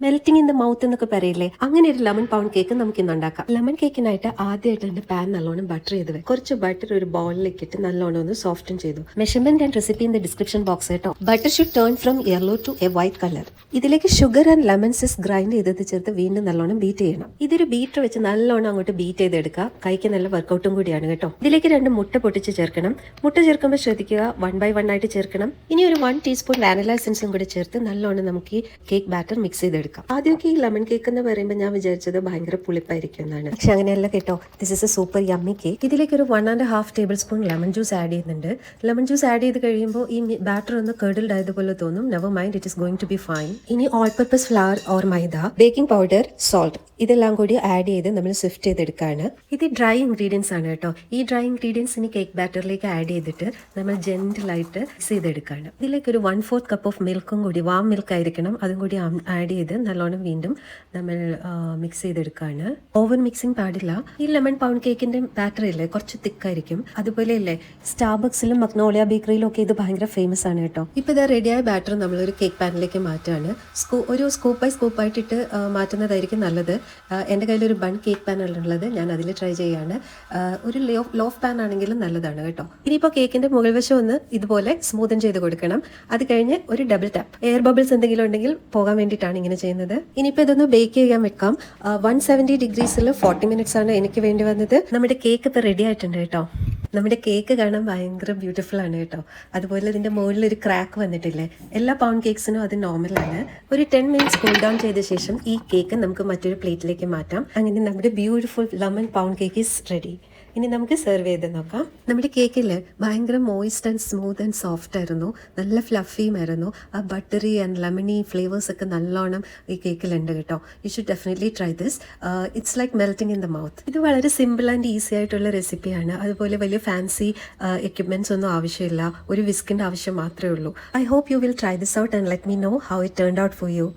Melting in the mouth എന്നൊക്കെ പറയില്ലേ, അങ്ങനെ ഒരു ലെമൺ പൗണ്ട് കേക്ക് നമുക്ക് ഇന്ന് ഉണ്ടാക്കാം. ലെമൺ കേക്കിനായിട്ട് ആദ്യമായിട്ട് തന്നെ പാൻ നല്ലോണം ബട്ടർ ചെയ്ത് വെക്കും. കുറച്ച് ബട്ടർ ഒരു ബൗളിലേക്ക് ഇട്ട് നല്ലോണം ഒന്ന് സോഫ്റ്റൻ ചെയ്തു. Measurement and recipe in the description box കേട്ടോ. Butter should turn from yellow to a white colour. ഇതിലേക്ക് sugar and lemon zest grind ചെയ്തത് ചേർത്ത് വീണ്ടും നല്ലോണം ബീറ്റ് ചെയ്യണം. ഇതൊരു ബീറ്റർ വെച്ച് നല്ലോണം അങ്ങോട്ട് ബീറ്റ് ചെയ്തെടുക്കുക. കൈക്ക് നല്ല വർക്കൗട്ടും കൂടിയാണ് കേട്ടോ. ഇതിലേക്ക് 2 മുട്ട പൊട്ടിച്ച് ചേർക്കണം. മുട്ട ചേർക്കുമ്പോൾ ശ്രദ്ധിക്കുക 1 by 1 ആയിട്ട് ചേർക്കണം. ഇനി ഒരു 1 ടീസ്പൂൺ വാനില എസൻസും കൂടി ചേർത്ത് നല്ലോണം നമുക്ക് ഈ കേക്ക് ബാറ്റർ മിക്സ് ചെയ്തെടുക്കാം. ആദ്യമൊക്കെ ഈ ലെമൺ കേക്ക് എന്ന് പറയുമ്പോൾ ഞാൻ വിചാരിച്ചത് ഭയങ്കര പുളിപ്പായിരിക്കും എന്നാണ്. പക്ഷെ അങ്ങനെയല്ല കേട്ടോ. This is a super yummy cake. ഇതിലേക്ക് ഒരു 1.5 table spoon lemon juice add ചെയ്യുന്നുണ്ട്. ലെമൺ ജ്യൂസ് ആഡ് ചെയ്ത് കഴിയുമ്പോൾ ഈ ബാറ്റർ ഒന്ന് കേർഡിൽഡ് ആയതുപോലെ തോന്നും. Never mind, it is going to be fine. ഇനി all purpose flour or maida, baking powder, salt ഇതെല്ലാം കൂടി ആഡ് ചെയ്ത് നമ്മൾ സ്വിഫ്റ്റ് ചെയ്തെടുക്കുകയാണ്. ഇത് ഡ്രൈ ഇൻഗ്രീഡിയൻസ് ആണ് കേട്ടോ. ഈ ഡ്രൈ ഇൻഗ്രീഡിയൻസ് ഇനി കേക്ക് ബാറ്ററിലേക്ക് ആഡ് ചെയ്തിട്ട് നമ്മൾ ജെന്റിലായിട്ട് മിക്സ് ചെയ്തെടുക്കുകയാണ്. ഇതിലേക്ക് ഒരു 1/4 കപ്പ് ഓഫ് മിൽക്കും കൂടി, വാം മിൽക്ക് ആയിരിക്കണം, അതും കൂടി ആഡ് ചെയ്ത് നല്ലോണം വീണ്ടും നമ്മൾ മിക്സ് ചെയ്തെടുക്കുകയാണ്. ഓവർ മിക്സിംഗ് പാടില്ല. ഈ ലെമൺ പൗണ്ട് കേക്കിന്റെ ബാറ്റർ ഇല്ലേ, കുറച്ച് തിക്കായിരിക്കും. അതുപോലെ ഇല്ലേ, സ്റ്റാർബക്സിലും മഗ്നോളിയ ബേക്കറിയിലും ഒക്കെ ഇത് ഭയങ്കര ഫേമസ് ആണ് കേട്ടോ. ഇപ്പൊ ഇത് റെഡിയായ ബാറ്റർ നമ്മളൊരു കേക്ക് പാനിലേക്ക് മാറ്റുകയാണ്. ഒരു സ്കൂപ്പ് ബൈ സ്കൂപ്പ് ആയിട്ടിട്ട് മാറ്റുന്നതായിരിക്കും നല്ലത്. എൻ്റെ കയ്യിലൊരു ബൺ കേക്ക് പാൻ ഉള്ളത്, ഞാൻ അതിൽ ട്രൈ ചെയ്യാണ്. ഒരു ലോഫ് പാൻ ആണെങ്കിലും നല്ലതാണ് കേട്ടോ. ഇനിയിപ്പോൾ കേക്കിന്റെ മുകൾ വശം ഒന്ന് ഇതുപോലെ സ്മൂത്തൻ ചെയ്ത് കൊടുക്കണം. അത് കഴിഞ്ഞ് ഒരു ഡബിൾ ടാപ്പ്, എയർ ബബിൾസ് എന്തെങ്കിലും ഉണ്ടെങ്കിൽ പോകാൻ വേണ്ടിയിട്ടാണ് ഇങ്ങനെ ചെയ്യുന്നത്. ഇനിയിപ്പോൾ ഇതൊന്ന് ബേക്ക് ചെയ്യാൻ വെക്കാം. 170 ഡിഗ്രീസിൽ 40 മിനിറ്റ്സ് ആണ് എനിക്ക് വേണ്ടി വന്നത്. നമ്മുടെ കേക്ക് ഇപ്പോൾ റെഡി ആയിട്ടുണ്ട് കേട്ടോ. നമ്മുടെ കേക്ക് കാണാൻ ഭയങ്കര ബ്യൂട്ടിഫുൾ ആണ് കേട്ടോ. അതുപോലെ ഇതിൻ്റെ മുകളിൽ ഒരു ക്രാക്ക് വന്നിട്ടില്ലേ. എല്ലാ പൗണ്ട് കേക്ക്സിനും അത് നോർമലാണ്. ഒരു 10 മിനിറ്റ്സ് കൂൾ ഡൗൺ ചെയ്ത ശേഷം ഈ കേക്ക് നമുക്ക് മറ്റൊരു പ്ലേറ്റിലേക്ക് മാറ്റാം. അങ്ങനെ നമ്മുടെ beautiful lemon pound cake is ready. ഇനി നമുക്ക് സെർവ് ചെയ്ത് നോക്കാം. നമ്മുടെ കേക്കിൽ ഭയങ്കര moist and smooth and soft ആയിരുന്നു. നല്ല ഫ്ലഫിയും ആയിരുന്നു. ആ ബട്ടറി ആൻഡ് ലെമണി ഫ്ലേവേഴ്സ് ഒക്കെ നല്ലോണം ഈ കേക്കിലുണ്ട് കേട്ടോ. You should definitely try this. It's like melting in the mouth. ഇത് വളരെ സിമ്പിൾ ആൻഡ് ഈസി ആയിട്ടുള്ള റെസിപ്പിയാണ്. അതുപോലെ വലിയ ഫാൻസി എക്യുപ്മെന്റ്സ് ഒന്നും ആവശ്യമില്ല. ഒരു വിസ്കിൻ്റെ ആവശ്യം മാത്രമേ ഉള്ളൂ. I hope you will try this out and let me know how it turned out for U.